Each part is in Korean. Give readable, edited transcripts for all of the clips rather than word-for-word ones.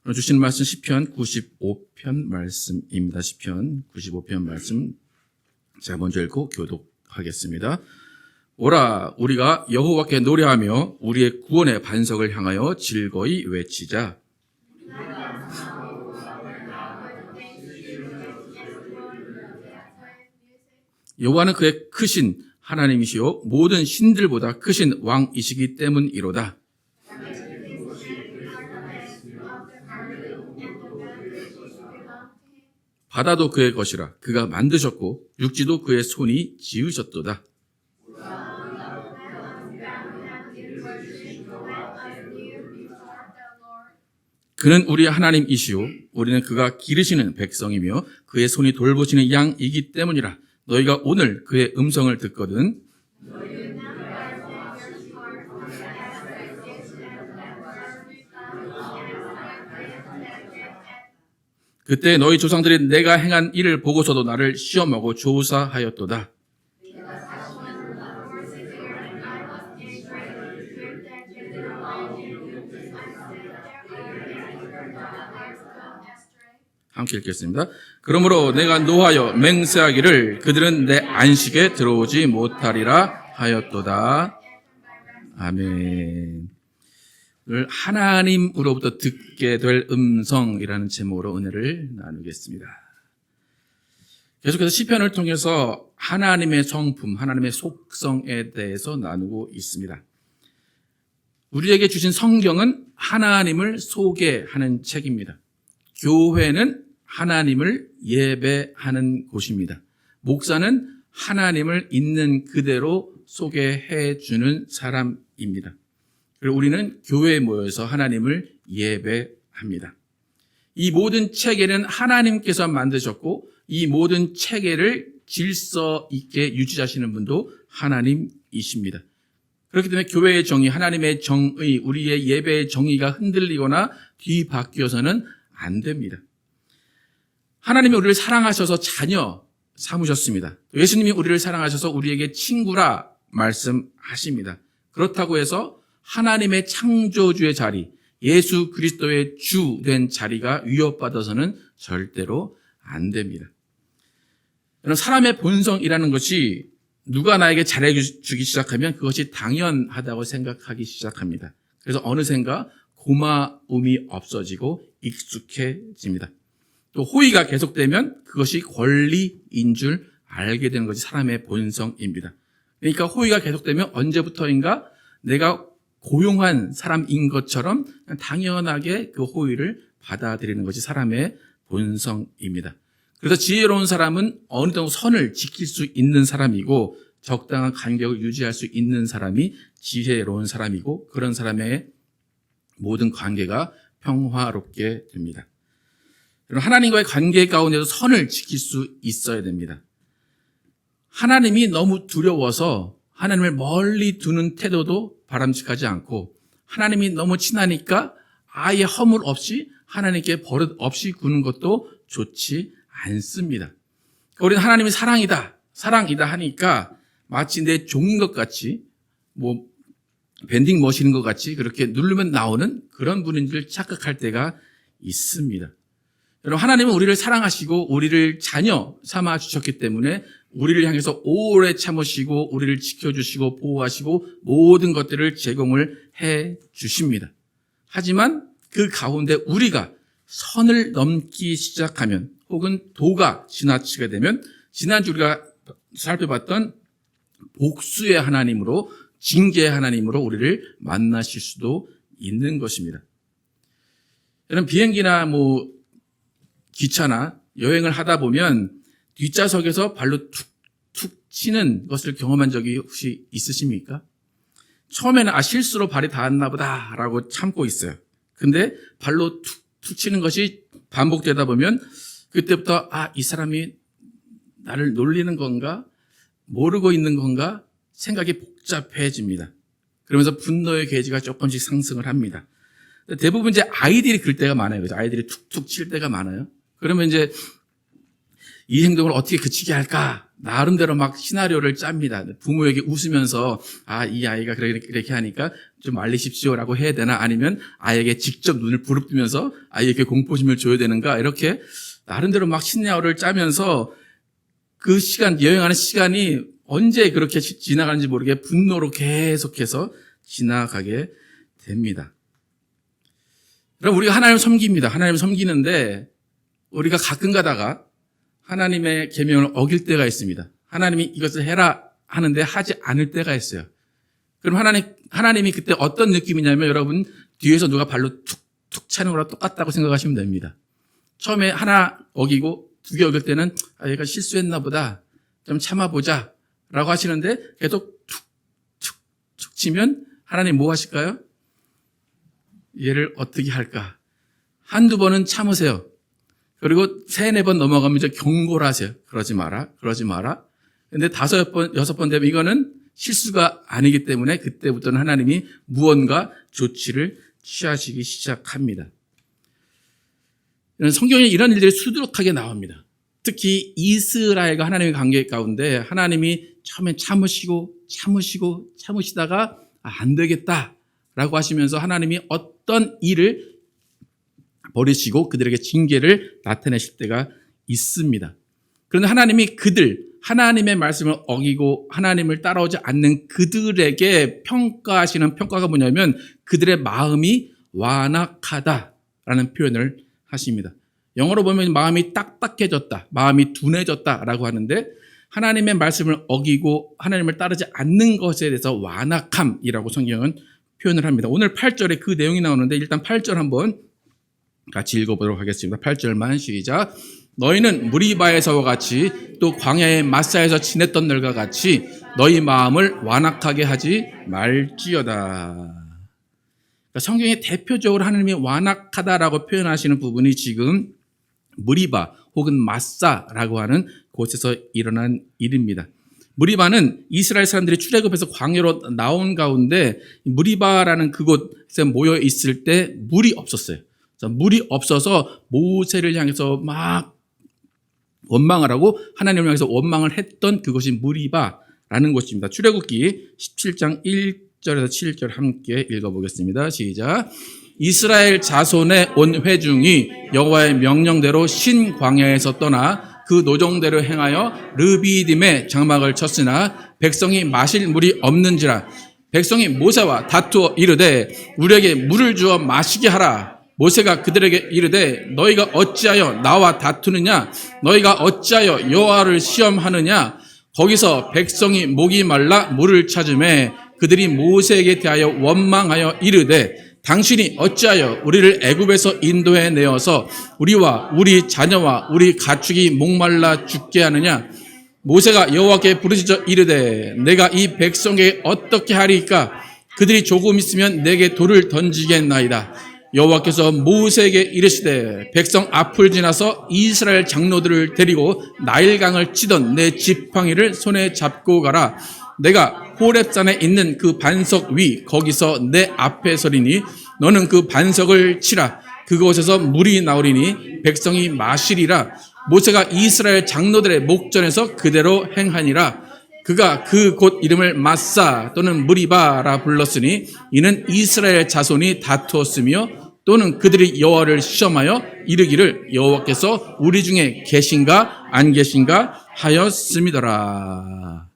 오늘 주신 말씀 시편 95편 말씀입니다. 시편 95편 말씀 제가 먼저 읽고 교독하겠습니다. 오라, 우리가 여호와께 노래하며 우리의 구원의 반석을 향하여 즐거이 외치자. 여호와는 그의 크신 하나님이시요 모든 신들보다 크신 왕이시기 때문이로다. 바다도 그의 것이라 그가 만드셨고 육지도 그의 손이 지으셨도다. 그는 우리의 하나님이시요 우리는 그가 기르시는 백성이며 그의 손이 돌보시는 양이기 때문이라. 너희가 오늘 그의 음성을 듣거든 그때 너희 조상들이 내가 행한 일을 보고서도 나를 시험하고 조사하였도다. 함께 읽겠습니다. 그러므로 내가 노하여 맹세하기를 그들은 내 안식에 들어오지 못하리라 하였도다. 아멘. 오늘 하나님으로부터 듣게 될 음성이라는 제목으로 은혜를 나누겠습니다. 계속해서 시편을 통해서 하나님의 성품, 하나님의 속성에 대해서 나누고 있습니다. 우리에게 주신 성경은 하나님을 소개하는 책입니다. 교회는 하나님을 예배하는 곳입니다. 목사는 하나님을 있는 그대로 소개해 주는 사람입니다. 그리고 우리는 교회에 모여서 하나님을 예배합니다. 이 모든 체계는 하나님께서 만드셨고 이 모든 체계를 질서 있게 유지하시는 분도 하나님이십니다. 그렇기 때문에 교회의 정의, 하나님의 정의, 우리의 예배의 정의가 흔들리거나 뒤바뀌어서는 안 됩니다. 하나님이 우리를 사랑하셔서 자녀 삼으셨습니다. 예수님이 우리를 사랑하셔서 우리에게 친구라 말씀하십니다. 그렇다고 해서 하나님의 창조주의 자리, 예수 그리스도의 주 된 자리가 위협받아서는 절대로 안 됩니다. 사람의 본성이라는 것이 누가 나에게 잘해주기 시작하면 그것이 당연하다고 생각하기 시작합니다. 그래서 어느샌가 고마움이 없어지고 익숙해집니다. 또 호의가 계속되면 그것이 권리인 줄 알게 되는 것이 사람의 본성입니다. 그러니까 호의가 계속되면 언제부터인가 내가 고용한 사람인 것처럼 당연하게 그 호의를 받아들이는 것이 사람의 본성입니다. 그래서 지혜로운 사람은 어느 정도 선을 지킬 수 있는 사람이고 적당한 간격을 유지할 수 있는 사람이 지혜로운 사람이고 그런 사람의 모든 관계가 평화롭게 됩니다. 하나님과의 관계 가운데서 선을 지킬 수 있어야 됩니다. 하나님이 너무 두려워서 하나님을 멀리 두는 태도도 바람직하지 않고 하나님이 너무 친하니까 아예 허물 없이 하나님께 버릇 없이 구는 것도 좋지 않습니다. 우리는 하나님이 사랑이다 하니까 마치 내 종인 것 같이 밴딩 머신인 것 같이 그렇게 누르면 나오는 그런 분인 줄 착각할 때가 있습니다. 여러분, 하나님은 우리를 사랑하시고 우리를 자녀 삼아 주셨기 때문에 우리를 향해서 오래 참으시고 우리를 지켜주시고 보호하시고 모든 것들을 제공을 해 주십니다. 하지만 그 가운데 우리가 선을 넘기 시작하면 혹은 도가 지나치게 되면 지난주 우리가 살펴봤던 복수의 하나님으로 징계의 하나님으로 우리를 만나실 수도 있는 것입니다. 여러분, 비행기나 기차나 여행을 하다 보면 뒷좌석에서 발로 툭툭 치는 것을 경험한 적이 혹시 있으십니까? 처음에는 실수로 발이 닿았나 보다라고 참고 있어요. 근데 발로 툭툭 치는 것이 반복되다 보면 그때부터 이 사람이 나를 놀리는 건가? 모르고 있는 건가? 생각이 복잡해집니다. 그러면서 분노의 게이지가 조금씩 상승을 합니다. 대부분 이제 아이들이 그럴 때가 많아요. 그죠? 아이들이 툭툭 칠 때가 많아요. 그러면 이제 이 행동을 어떻게 그치게 할까? 나름대로 막 시나리오를 짭니다. 부모에게 웃으면서 이 아이가 이렇게 하니까 좀 말리십시오라고 해야 되나, 아니면 아이에게 직접 눈을 부릅뜨면서 아이에게 공포심을 줘야 되는가, 이렇게 나름대로 막 시나리오를 짜면서 그 시간, 여행하는 시간이 언제 그렇게 지나가는지 모르게 분노로 계속해서 지나가게 됩니다. 그럼 우리가 하나님을 섬깁니다. 하나님을 섬기는데 우리가 가끔 가다가 하나님의 계명을 어길 때가 있습니다. 하나님이 이것을 해라 하는데 하지 않을 때가 있어요. 그럼 하나님이 그때 어떤 느낌이냐면, 여러분, 뒤에서 누가 발로 툭툭 차는 거랑 똑같다고 생각하시면 됩니다. 처음에 하나 어기고 두 개 어길 때는 얘가 실수했나 보다, 좀 참아보자 라고 하시는데, 계속 툭툭툭 치면 하나님 뭐 하실까요? 얘를 어떻게 할까? 한두 번은 참으세요. 그리고 3-4번 넘어가면 이제 경고를 하세요. 그러지 마라, 그러지 마라. 근데 5번, 6번 되면 이거는 실수가 아니기 때문에 그때부터는 하나님이 무언가 조치를 취하시기 시작합니다. 성경에 이런 일들이 수두룩하게 나옵니다. 특히 이스라엘과 하나님의 관계 가운데 하나님이 처음에 참으시다가 안 되겠다라고 하시면서 하나님이 어떤 일을 버리시고 그들에게 징계를 나타내실 때가 있습니다. 그런데 하나님이 하나님의 말씀을 어기고 하나님을 따라오지 않는 그들에게 평가하시는 평가가 뭐냐면, 그들의 마음이 완악하다라는 표현을 하십니다. 영어로 보면 마음이 딱딱해졌다, 마음이 둔해졌다라고 하는데, 하나님의 말씀을 어기고 하나님을 따르지 않는 것에 대해서 완악함이라고 성경은 표현을 합니다. 오늘 8절에 그 내용이 나오는데, 일단 8절 한번 같이 읽어보도록 하겠습니다. 8절만 시작. 너희는 무리바에서와 같이 또 광야의 마사에서 지냈던 날과 같이 너희 마음을 완악하게 하지 말지어다. 그러니까 성경에 대표적으로 하나님이 완악하다라고 표현하시는 부분이 지금 무리바 혹은 마사라고 하는 곳에서 일어난 일입니다. 무리바는 이스라엘 사람들이 출애굽해서 광야로 나온 가운데 무리바라는 그곳에 모여 있을 때 물이 없었어요. 물이 없어서 모세를 향해서 막 원망을 하고 하나님을 향해서 원망을 했던 그것이 무리바라는 곳입니다. 출애굽기 17장 1절에서 7절 함께 읽어보겠습니다. 시작. 이스라엘 자손의 온 회중이 여호와의 명령대로 신 광야에서 떠나 그 노정대로 행하여 르비딤에 장막을 쳤으나 백성이 마실 물이 없는지라. 백성이 모세와 다투어 이르되 우리에게 물을 주어 마시게 하라. 모세가 그들에게 이르되 너희가 어찌하여 나와 다투느냐? 너희가 어찌하여 여호와를 시험하느냐? 거기서 백성이 목이 말라 물을 찾으매 그들이 모세에게 대하여 원망하여 이르되 당신이 어찌하여 우리를 애굽에서 인도해 내어서 우리와 우리 자녀와 우리 가축이 목말라 죽게 하느냐? 모세가 여호와께 부르짖어 이르되 내가 이 백성에게 어떻게 하리이까? 그들이 조금 있으면 내게 돌을 던지겠나이다. 여호와께서 모세에게 이르시되 백성 앞을 지나서 이스라엘 장로들을 데리고 나일강을 치던 내 지팡이를 손에 잡고 가라. 내가 호렙산에 있는 그 반석 위 거기서 내 앞에 서리니 너는 그 반석을 치라. 그곳에서 물이 나오리니 백성이 마시리라. 모세가 이스라엘 장로들의 목전에서 그대로 행하니라. 그가 그 곳 이름을 마사 또는 무리바라 불렀으니 이는 이스라엘 자손이 다투었으며 또는 그들이 여호와를 시험하여 이르기를 여호와께서 우리 중에 계신가 안 계신가 하였음이더라.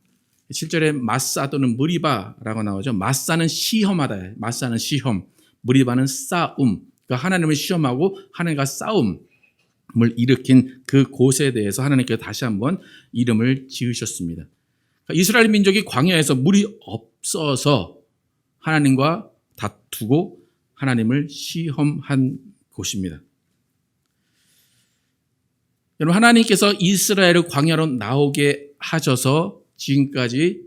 7절에 마사 또는 무리바라고 나오죠. 마사는 시험하다. 마사는 시험. 무리바는 싸움. 그러니까 하나님을 시험하고 하나님과 싸움을 일으킨 그 곳에 대해서 하나님께서 다시 한번 이름을 지으셨습니다. 그러니까 이스라엘 민족이 광야에서 물이 없어서 하나님과 다투고 하나님을 시험한 곳입니다. 여러분, 하나님께서 이스라엘을 광야로 나오게 하셔서 지금까지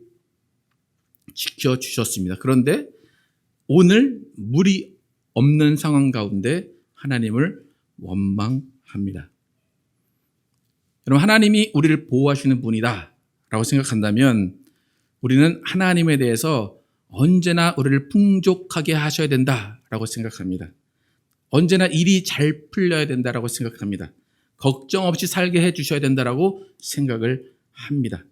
지켜주셨습니다. 그런데 오늘 물이 없는 상황 가운데 하나님을 원망합니다. 여러분, 하나님이 우리를 보호하시는 분이다 라고 생각한다면 우리는 하나님에 대해서 언제나 우리를 풍족하게 하셔야 된다라고 생각합니다. 언제나 일이 잘 풀려야 된다라고 생각합니다. 걱정 없이 살게 해주셔야 된다라고 생각을 합니다.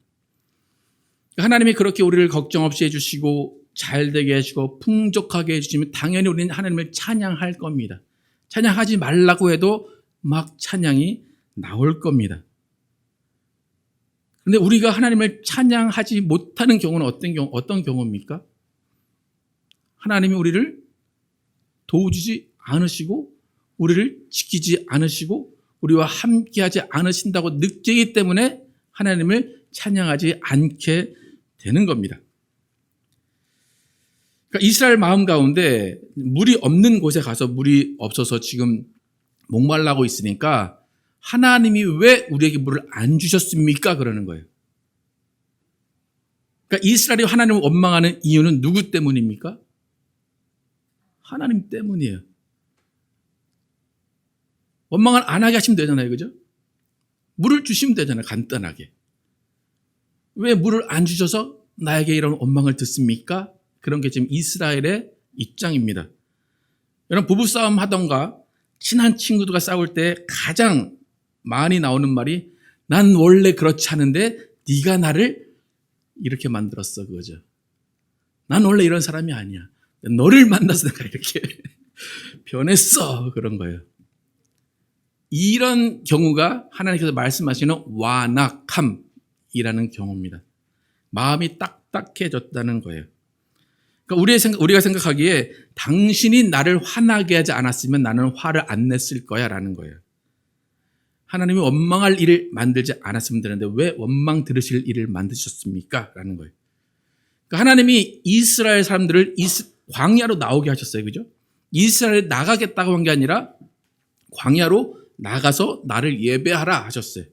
하나님이 그렇게 우리를 걱정 없이 해주시고 잘되게 해주고 풍족하게 해주시면 당연히 우리는 하나님을 찬양할 겁니다. 찬양하지 말라고 해도 막 찬양이 나올 겁니다. 그런데 우리가 하나님을 찬양하지 못하는 경우는 어떤 경우입니까? 하나님이 우리를 도우지 않으시고 우리를 지키지 않으시고 우리와 함께하지 않으신다고 느끼기 때문에 하나님을 찬양하지 않게 되는 겁니다. 그러니까 이스라엘 마음 가운데 물이 없는 곳에 가서 물이 없어서 지금 목말라고 있으니까 하나님이 왜 우리에게 물을 안 주셨습니까? 그러는 거예요. 그러니까 이스라엘이 하나님을 원망하는 이유는 누구 때문입니까? 하나님 때문이에요. 원망을 안 하게 하시면 되잖아요. 그죠? 물을 주시면 되잖아요. 간단하게. 왜 물을 안 주셔서 나에게 이런 원망을 듣습니까? 그런 게 지금 이스라엘의 입장입니다. 여러분 부부싸움 하던가 친한 친구들과 싸울 때 가장 많이 나오는 말이 난 원래 그렇지 않은데 네가 나를 이렇게 만들었어 그거죠. 난 원래 이런 사람이 아니야. 너를 만나서 내가 이렇게 변했어 그런 거예요. 이런 경우가 하나님께서 말씀하시는 완악함이라는 경우입니다. 마음이 딱딱해졌다는 거예요. 그러니까 우리가 생각하기에 당신이 나를 화나게 하지 않았으면 나는 화를 안 냈을 거야 라는 거예요. 하나님이 원망할 일을 만들지 않았으면 되는데 왜 원망 들으실 일을 만드셨습니까? 라는 거예요. 그러니까 하나님이 이스라엘 사람들을 광야로 나오게 하셨어요. 그죠? 이스라엘에 나가겠다고 한 게 아니라 광야로 나가서 나를 예배하라 하셨어요.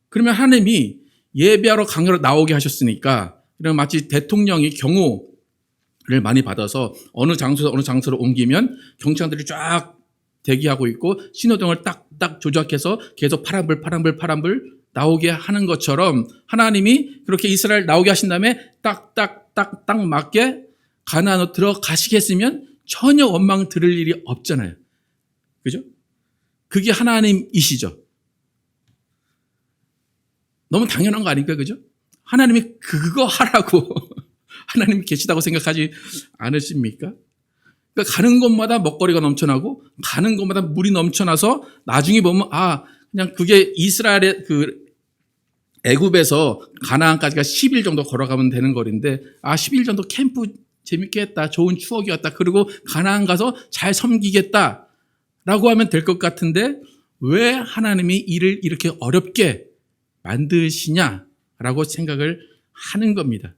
그러면 하나님이 예배하러 광야로 나오게 하셨으니까 이런 마치 대통령이 경호를 많이 받아서 어느 장소에서 어느 장소로 옮기면 경찰들이 쫙 대기하고 있고 신호등을 딱딱 조작해서 계속 파란불 나오게 하는 것처럼 하나님이 그렇게 이스라엘 나오게 하신 다음에 딱딱 맞게 가나안으로 들어가시겠으면 전혀 원망 들을 일이 없잖아요. 그죠? 그게 하나님이시죠. 너무 당연한 거 아닙니까? 그죠? 하나님이 그거 하라고 하나님이 계시다고 생각하지 않으십니까? 그러니까 가는 곳마다 먹거리가 넘쳐나고 가는 곳마다 물이 넘쳐나서 나중에 보면 그냥 그게 이스라엘의 애굽에서 가나안까지가 10일 정도 걸어가면 되는 거리인데 10일 정도 캠프 재밌게 했다. 좋은 추억이었다. 그리고 가나안 가서 잘 섬기겠다. 라고 하면 될 것 같은데 왜 하나님이 일을 이렇게 어렵게 만드시냐라고 생각을 하는 겁니다.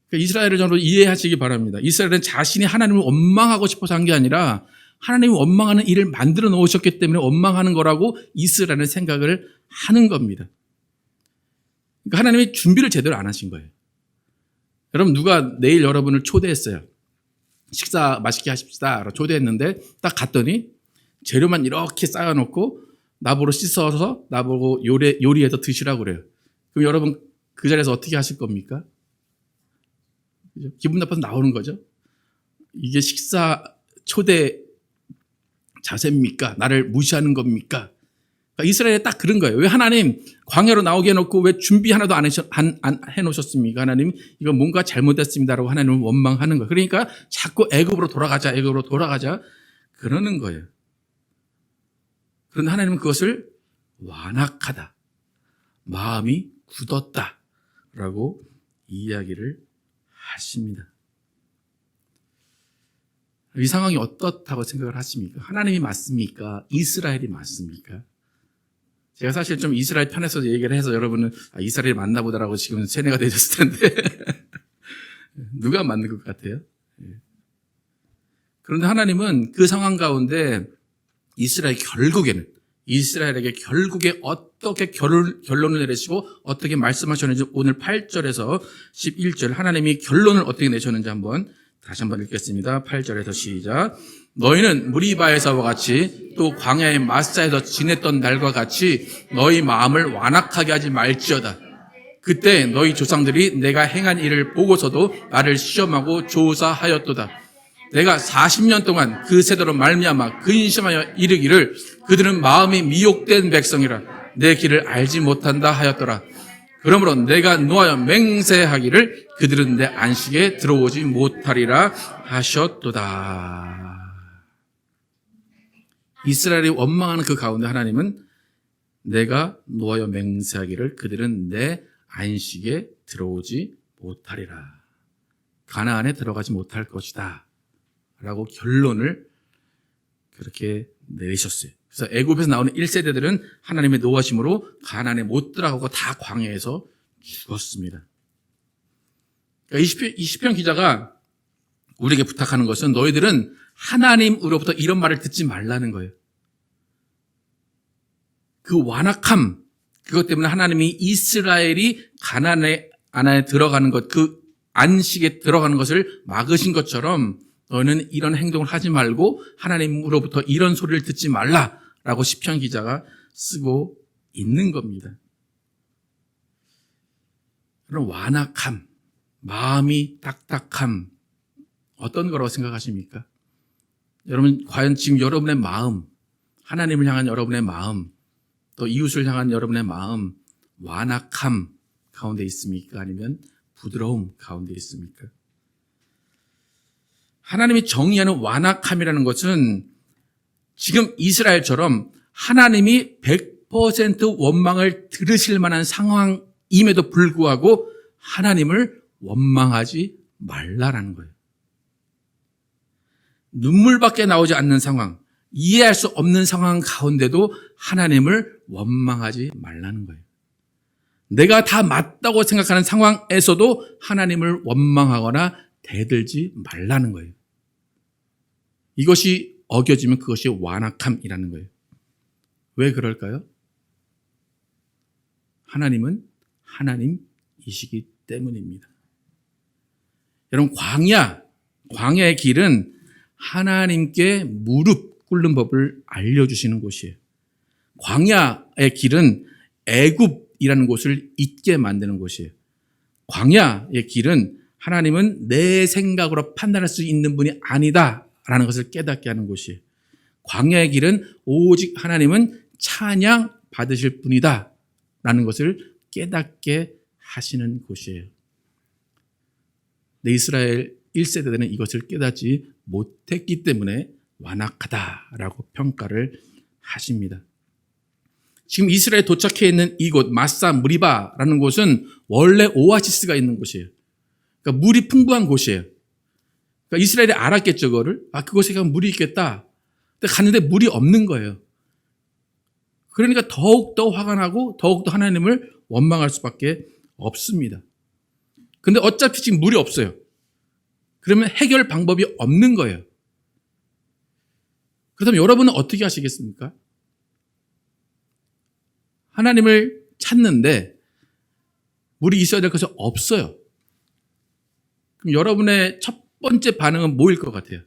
그러니까 이스라엘을 저도 이해하시기 바랍니다. 이스라엘은 자신이 하나님을 원망하고 싶어서 한 게 아니라 하나님이 원망하는 일을 만들어 놓으셨기 때문에 원망하는 거라고 이스라엘은 생각을 하는 겁니다. 그러니까 하나님이 준비를 제대로 안 하신 거예요. 여러분 누가 내일 여러분을 초대했어요. 식사 맛있게 하십시다. 초대했는데 딱 갔더니 재료만 이렇게 쌓아놓고 나보고 씻어서 나보고 요리해서 드시라고 그래요. 그럼 여러분 그 자리에서 어떻게 하실 겁니까? 그죠? 기분 나빠서 나오는 거죠. 이게 식사 초대 자세입니까? 나를 무시하는 겁니까? 그러니까 이스라엘에 딱 그런 거예요. 왜 하나님 광야로 나오게 해놓고 왜 준비 하나도 안 해놓으셨습니까? 하나님 이거 뭔가 잘못됐습니다라고 하나님은 원망하는 거예요. 그러니까 자꾸 애굽으로 돌아가자 그러는 거예요. 그런데 하나님은 그것을 완악하다, 마음이 굳었다라고 이야기를 하십니다. 이 상황이 어떻다고 생각을 하십니까? 하나님이 맞습니까? 이스라엘이 맞습니까? 제가 사실 좀 이스라엘 편에서 얘기를 해서 여러분은 이스라엘이 맞나 보다라고 지금 세뇌가 되셨을 텐데 누가 맞는 것 같아요? 그런데 하나님은 그 상황 가운데 이스라엘에게 결국에 어떻게 결론을 내리시고 어떻게 말씀하셨는지 오늘 8절에서 11절 하나님이 결론을 어떻게 내셨는지 다시 한번 읽겠습니다. 8절에서 시작. 너희는 무리바에서와 같이 또 광야의 마사에서 지냈던 날과 같이 너희 마음을 완악하게 하지 말지어다. 그때 너희 조상들이 내가 행한 일을 보고서도 나를 시험하고 조사하였도다. 내가 40년 동안 그 세대로 말미암아 근심하여 이르기를 그들은 마음이 미혹된 백성이라 내 길을 알지 못한다 하였더라. 그러므로 내가 노하여 맹세하기를 그들은 내 안식에 들어오지 못하리라 하셨도다. 이스라엘이 원망하는 그 가운데 하나님은 내가 노하여 맹세하기를 그들은 내 안식에 들어오지 못하리라. 가나안에 들어가지 못할 것이다 라고 결론을 그렇게 내리셨어요. 그래서 애굽에서 나오는 1세대들은 하나님의 노하심으로 가나안에 못 들어가고 다 광야에서 죽었습니다. 그러니까 이 시편 기자가 우리에게 부탁하는 것은 너희들은 하나님으로부터 이런 말을 듣지 말라는 거예요. 그 완악함, 그것 때문에 하나님이 이스라엘이 가나안 안에 들어가는 것, 그 안식에 들어가는 것을 막으신 것처럼 너희는 이런 행동을 하지 말고 하나님으로부터 이런 소리를 듣지 말라라고 시편 기자가 쓰고 있는 겁니다. 그런 완악함, 마음이 딱딱함, 어떤 거라고 생각하십니까? 여러분, 과연 지금 여러분의 마음, 하나님을 향한 여러분의 마음, 또 이웃을 향한 여러분의 마음, 완악함 가운데 있습니까? 아니면 부드러움 가운데 있습니까? 하나님이 정의하는 완악함이라는 것은 지금 이스라엘처럼 하나님이 100% 원망을 들으실 만한 상황임에도 불구하고 하나님을 원망하지 말라라는 거예요. 눈물밖에 나오지 않는 상황, 이해할 수 없는 상황 가운데도 하나님을 원망하지 말라는 거예요. 내가 다 맞다고 생각하는 상황에서도 하나님을 원망하거나 대들지 말라는 거예요. 이것이 어겨지면 그것이 완악함이라는 거예요. 왜 그럴까요? 하나님은 하나님이시기 때문입니다. 여러분, 광야의 길은 하나님께 무릎 꿇는 법을 알려주시는 곳이에요. 광야의 길은 애굽이라는 곳을 잊게 만드는 곳이에요. 광야의 길은 하나님은 내 생각으로 판단할 수 있는 분이 아니다라는 것을 깨닫게 하는 곳이에요. 광야의 길은 오직 하나님은 찬양 받으실 분이다라는 것을 깨닫게 하시는 곳이에요. 내 이스라엘 1세대들은 이것을 깨닫지 못했기 때문에 완악하다라고 평가를 하십니다. 지금 이스라엘에 도착해 있는 이곳 마사 무리바라는 곳은 원래 오아시스가 있는 곳이에요. 그러니까 물이 풍부한 곳이에요. 그러니까 이스라엘이 알았겠죠, 그거를. 그곳에 가면 물이 있겠다. 근데 갔는데 물이 없는 거예요. 그러니까 더욱더 화가 나고 더욱더 하나님을 원망할 수밖에 없습니다. 근데 어차피 지금 물이 없어요. 그러면 해결 방법이 없는 거예요. 그렇다면 여러분은 어떻게 하시겠습니까? 하나님을 찾는데 물이 있어야 될 것이 없어요. 그럼 여러분의 첫 번째 반응은 뭐일 것 같아요?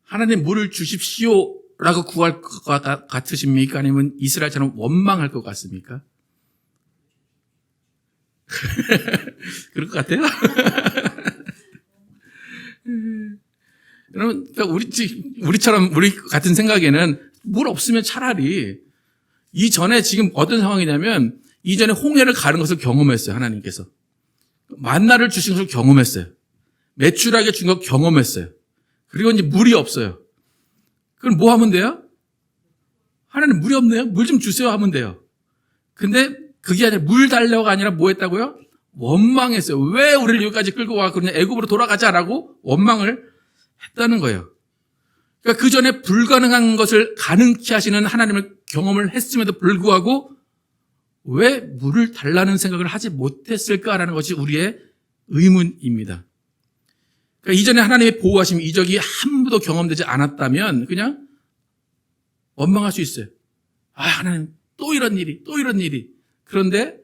하나님 물을 주십시오라고 구할 것 같으십니까? 아니면 이스라엘처럼 원망할 것 같습니까? 그럴 것 같아요? 여러분, 우리처럼, 우리 같은 생각에는 물 없으면 차라리 이전에 지금 어떤 상황이냐면 이전에 홍해를 가른 것을 경험했어요. 하나님께서. 만나를 주신 것을 경험했어요. 메추라기 준 것 경험했어요. 그리고 이제 물이 없어요. 그럼 뭐 하면 돼요? 하나님 물이 없네요? 물 좀 주세요 하면 돼요. 근데 그게 아니라 물 달라고가 아니라 뭐 했다고요? 원망했어요. 왜 우리를 여기까지 끌고 와? 그냥 애굽으로 돌아가자라고 원망을 했다는 거예요. 그러니까 그 전에 불가능한 것을 가능케 하시는 하나님을 경험을 했음에도 불구하고 왜 물을 달라는 생각을 하지 못했을까라는 것이 우리의 의문입니다. 그러니까 이전에 하나님의 보호하심, 이적이 한 번도 경험되지 않았다면 그냥 원망할 수 있어요. 하나님 또 이런 일이. 그런데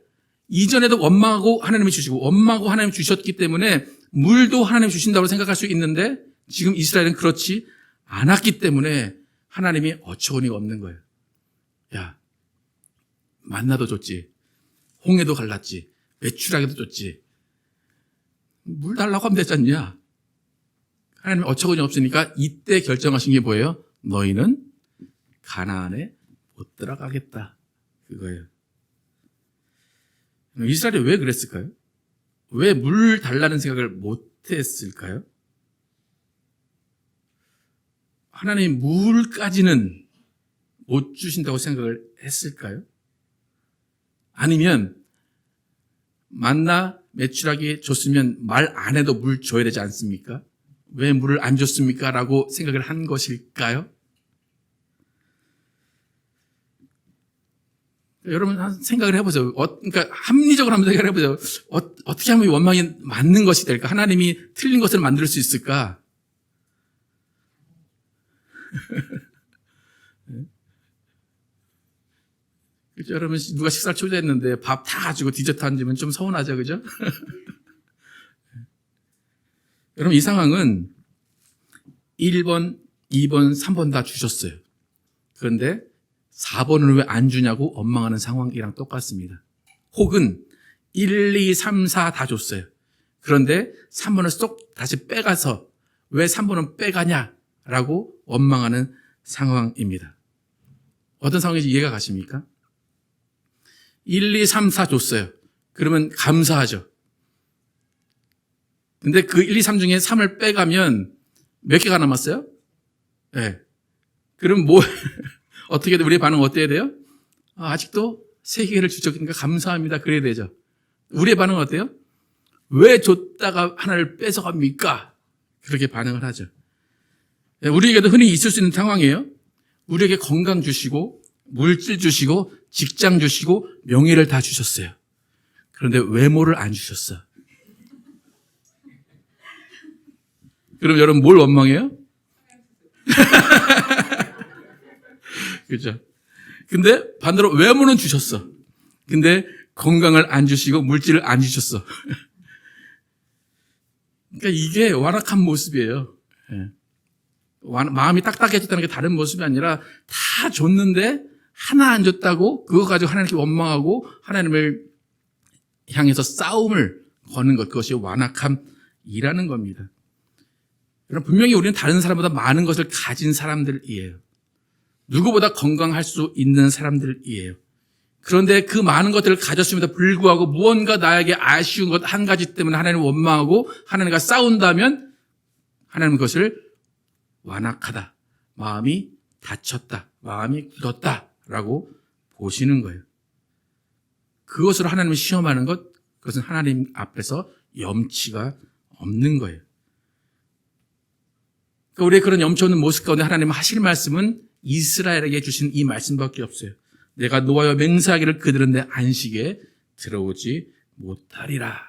이전에도 원망하고 하나님이 주시고 원망하고 하나님이 주셨기 때문에 물도 하나님이 주신다고 생각할 수 있는데 지금 이스라엘은 그렇지 않았기 때문에 하나님이 어처구니가 없는 거예요. 야, 만나도 줬지, 홍해도 갈랐지, 메추라기도 줬지, 물 달라고 하면 되지 않냐? 하나님이 어처구니 없으니까 이때 결정하신 게 뭐예요? 너희는 가나안에 못 못 들어가겠다. 그거예요. 이스라엘이 왜 그랬을까요? 왜 물 달라는 생각을 못 했을까요? 하나님 물까지는 못 주신다고 생각을 했을까요? 아니면 만나 메추라기 줬으면 말 안 해도 물 줘야 되지 않습니까? 왜 물을 안 줬습니까? 라고 생각을 한 것일까요? 여러분 생각을 해보세요. 그러니까 합리적으로 한번 생각을 해보세요. 어떻게 하면 이 원망이 맞는 것이 될까? 하나님이 틀린 것을 만들 수 있을까? 그죠? 여러분 누가 식사를 초대했는데 밥 다 가지고 디저트 안 주면 좀 서운하죠, 그죠? 여러분 이 상황은 1번, 2번, 3번 다 주셨어요. 그런데 4번을 왜 안 주냐고 원망하는 상황이랑 똑같습니다. 혹은 1, 2, 3, 4 다 줬어요. 그런데 3번을 쏙 다시 빼가서 왜 3번은 빼가냐라고 원망하는 상황입니다. 어떤 상황인지 이해가 가십니까? 1, 2, 3, 4 줬어요. 그러면 감사하죠. 근데 그 1, 2, 3 중에 3을 빼가면 몇 개가 남았어요? 네. 그럼 어떻게 우리의 반응은 어때야 돼요? 아직도 3개를 주셨으니까 감사합니다. 그래야 되죠. 우리의 반응은 어때요? 왜 줬다가 하나를 뺏어갑니까? 그렇게 반응을 하죠. 우리에게도 흔히 있을 수 있는 상황이에요. 우리에게 건강 주시고 물질 주시고 직장 주시고 명예를 다 주셨어요. 그런데 외모를 안 주셨어. 그럼 여러분 뭘 원망해요? 그죠? 근데 반대로 외모는 주셨어. 근데 건강을 안 주시고 물질을 안 주셨어. 그러니까 이게 완악한 모습이에요. 마음이 딱딱해졌다는 게 다른 모습이 아니라 다 줬는데 하나 안 줬다고 그거 가지고 하나님께 원망하고 하나님을 향해서 싸움을 거는 것, 그것이 완악함이라는 겁니다. 여러분 분명히 우리는 다른 사람보다 많은 것을 가진 사람들이에요. 누구보다 건강할 수 있는 사람들이에요. 그런데 그 많은 것들을 가졌음에도 불구하고 무언가 나에게 아쉬운 것 한 가지 때문에 하나님을 원망하고 하나님과 싸운다면 하나님은 그것을 완악하다, 마음이 다쳤다, 마음이 굳었다라고 보시는 거예요. 그것으로 하나님을 시험하는 것, 그것은 하나님 앞에서 염치가 없는 거예요. 그러니까 우리의 그런 염치 없는 모습 가운데 하나님은 하실 말씀은 이스라엘에게 주신 이 말씀밖에 없어요. 내가 노하여 맹세하기를 그들은 내 안식에 들어오지 못하리라.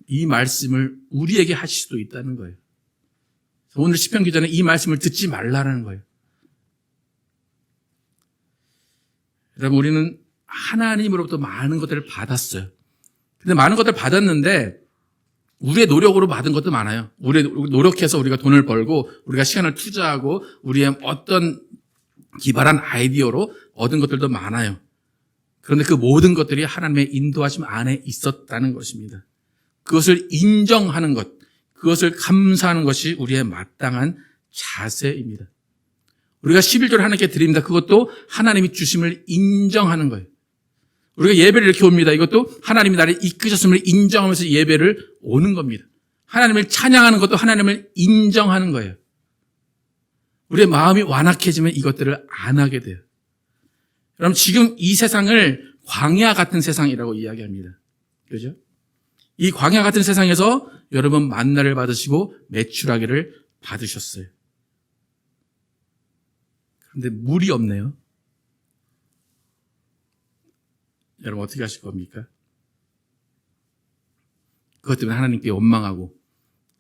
이 말씀을 우리에게 하실 수도 있다는 거예요. 오늘 시편 기자는 이 말씀을 듣지 말라는 거예요. 여러분 우리는 하나님으로부터 많은 것들을 받았어요. 근데 많은 것들을 받았는데 우리의 노력으로 받은 것도 많아요. 노력해서 우리가 돈을 벌고 우리가 시간을 투자하고 우리의 어떤 기발한 아이디어로 얻은 것들도 많아요. 그런데 그 모든 것들이 하나님의 인도하심 안에 있었다는 것입니다. 그것을 인정하는 것, 그것을 감사하는 것이 우리의 마땅한 자세입니다. 우리가 11조를 하나님께 드립니다. 그것도 하나님이 주심을 인정하는 거예요. 우리가 예배를 이렇게 옵니다. 이것도 하나님이 나를 이끄셨음을 인정하면서 예배를 오는 겁니다. 하나님을 찬양하는 것도 하나님을 인정하는 거예요. 우리의 마음이 완악해지면 이것들을 안 하게 돼요. 여러분 지금 이 세상을 광야 같은 세상이라고 이야기합니다. 그죠? 이 광야 같은 세상에서 여러분 만나를 받으시고 메추라기를 받으셨어요. 그런데 물이 없네요. 여러분 어떻게 하실 겁니까? 그것 때문에 하나님께 원망하고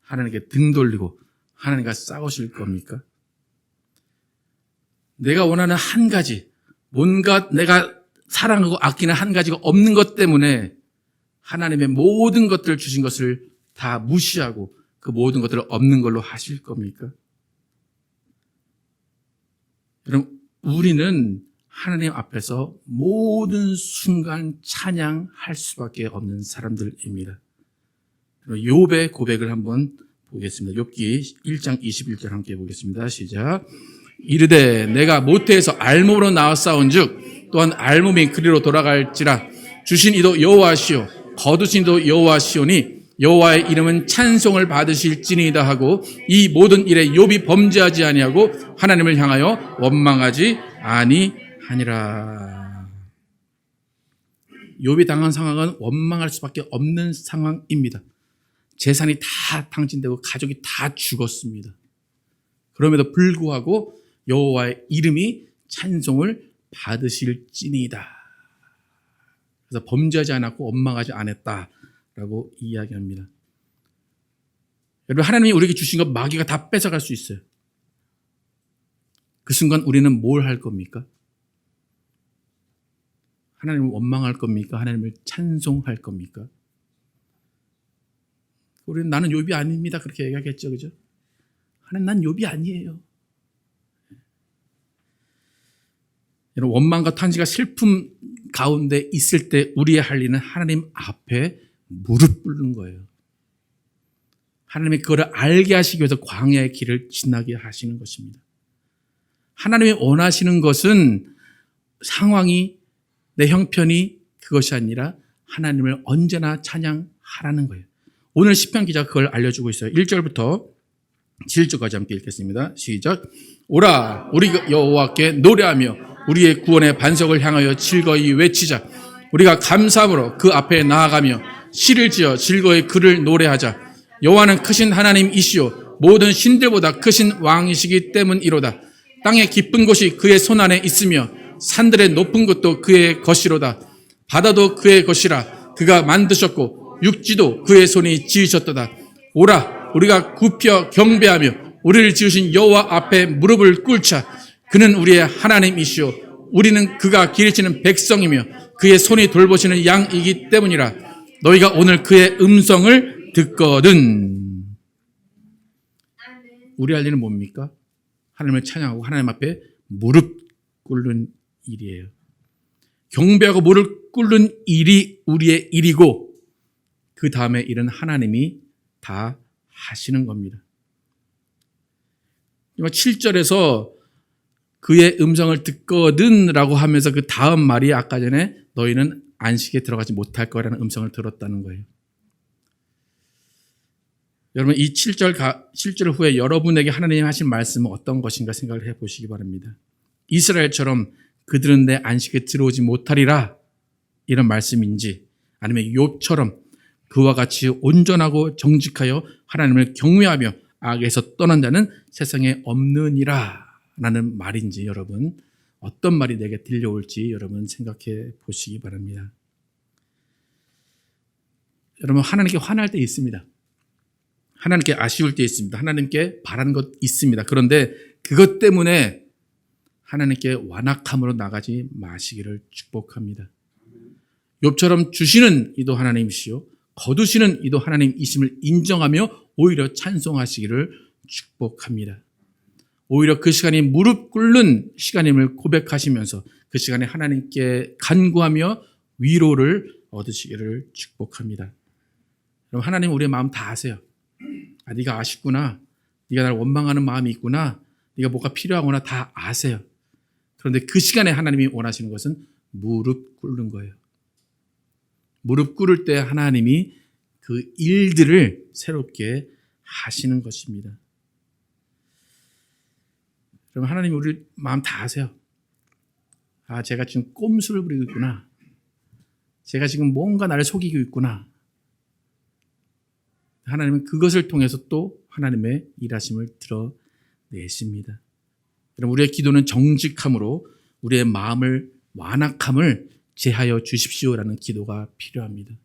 하나님께 등 돌리고 하나님과 싸우실 겁니까? 내가 원하는 한 가지, 뭔가 내가 사랑하고 아끼는 한 가지가 없는 것 때문에 하나님의 모든 것들을 주신 것을 다 무시하고 그 모든 것들을 없는 걸로 하실 겁니까? 여러분, 우리는 하나님 앞에서 모든 순간 찬양할 수밖에 없는 사람들입니다. 욥의 고백을 한번 보겠습니다. 욥기 1장 21절 함께 보겠습니다. 시작. 이르되 내가 모태에서 알몸으로 나왔사온즉 또한 알몸이 그리로 돌아갈지라. 주신 이도 여호와시오 거두신 이도 여호와시오니 여호와의 이름은 찬송을 받으실지니이다 하고 이 모든 일에 욥이 범죄하지 아니하고 하나님을 향하여 원망하지 아니하니라. 욥이 당한 상황은 원망할 수밖에 없는 상황입니다. 재산이 다 탕진되고 가족이 다 죽었습니다. 그럼에도 불구하고 여호와의 이름이 찬송을 받으실지니이다. 그래서 범죄하지 않았고 원망하지 않았다라고 이야기합니다. 여러분, 하나님이 우리에게 주신 것 마귀가 다 뺏어갈 수 있어요. 그 순간 우리는 뭘 할 겁니까? 하나님을 원망할 겁니까? 하나님을 찬송할 겁니까? 우리는 나는 욥이 아닙니다 그렇게 얘기하겠죠, 그죠? 하나님, 난 욥이 아니에요. 여러분, 원망과 탄식과 슬픔 가운데 있을 때 우리의 할 일은 하나님 앞에 무릎 꿇는 거예요. 하나님이 그거를 알게 하시기 위해서 광야의 길을 지나게 하시는 것입니다. 하나님이 원하시는 것은 상황이, 내 형편이 그것이 아니라 하나님을 언제나 찬양하라는 거예요. 오늘 시편 기자가 그걸 알려주고 있어요. 1절부터 7절까지 함께 읽겠습니다. 시작. 오라, 우리 여호와께 노래하며 우리의 구원의 반석을 향하여 즐거이 외치자. 우리가 감사함으로 그 앞에 나아가며 시를 지어 즐거이 그를 노래하자. 여호와는 크신 하나님이시오 모든 신들보다 크신 왕이시기 때문이로다. 땅의 깊은 곳이 그의 손 안에 있으며 산들의 높은 곳도 그의 것이로다. 바다도 그의 것이라. 그가 만드셨고 육지도 그의 손이 지으셨도다. 오라, 우리가 굽혀 경배하며 우리를 지으신 여호와 앞에 무릎을 꿇자. 그는 우리의 하나님이시오 우리는 그가 기르시는 백성이며 그의 손이 돌보시는 양이기 때문이라. 너희가 오늘 그의 음성을 듣거든. 우리 할 일은 뭡니까? 하나님을 찬양하고 하나님 앞에 무릎 꿇는 일이에요. 경배하고 무릎 꿇는 일이 우리의 일이고 그 다음에 일은 하나님이 다 하시는 겁니다. 7절에서 그의 음성을 듣거든 라고 하면서 그 다음 말이 아까 전에 너희는 안식에 들어가지 못할 거라는 음성을 들었다는 거예요. 여러분, 이 7절 후에 여러분에게 하나님이 하신 말씀은 어떤 것인가 생각을 해보시기 바랍니다. 이스라엘처럼 그들은 내 안식에 들어오지 못하리라 이런 말씀인지, 아니면 욥처럼 그와 같이 온전하고 정직하여 하나님을 경외하며 악에서 떠난 자는 세상에 없느니라 라는 말인지, 여러분 어떤 말이 내게 들려올지 여러분 생각해 보시기 바랍니다. 여러분, 하나님께 화날 때 있습니다. 하나님께 아쉬울 때 있습니다. 하나님께 바라는 것 있습니다. 그런데 그것 때문에 하나님께 완악함으로 나가지 마시기를 축복합니다. 욥처럼 주시는 이도 하나님이시요 거두시는 이도 하나님이심을 인정하며 오히려 찬송하시기를 축복합니다. 오히려 그 시간이 무릎 꿇는 시간임을 고백하시면서 그 시간에 하나님께 간구하며 위로를 얻으시기를 축복합니다. 그럼 하나님 우리의 마음 다 아세요. 네가 아쉽구나, 네가 나를 원망하는 마음이 있구나, 네가 뭐가 필요하구나 다 아세요. 그런데 그 시간에 하나님이 원하시는 것은 무릎 꿇는 거예요. 무릎 꿇을 때 하나님이 그 일들을 새롭게 하시는 것입니다. 그럼 하나님이 우리 마음 다 아세요. 제가 지금 꼼수를 부리고 있구나, 제가 지금 뭔가 나를 속이고 있구나. 하나님은 그것을 통해서 또 하나님의 일하심을 드러내십니다. 여러분, 우리의 기도는 정직함으로 우리의 마음을 완악함을 제하여 주십시오라는 기도가 필요합니다.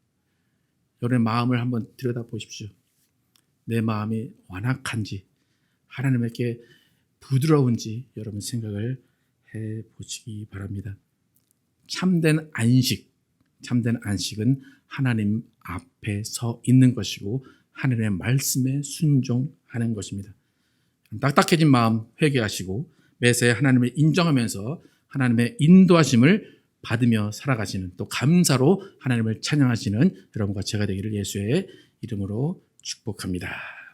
여러분의 마음을 한번 들여다보십시오. 내 마음이 완악한지 하나님에게 부드러운지 여러분 생각을 해보시기 바랍니다. 참된 안식은 하나님 앞에 서 있는 것이고 하나님의 말씀에 순종하는 것입니다. 딱딱해진 마음 회개하시고 매사에 하나님을 인정하면서 하나님의 인도하심을 받으며 살아가시는, 또 감사로 하나님을 찬양하시는 여러분과 제가 되기를 예수의 이름으로 축복합니다.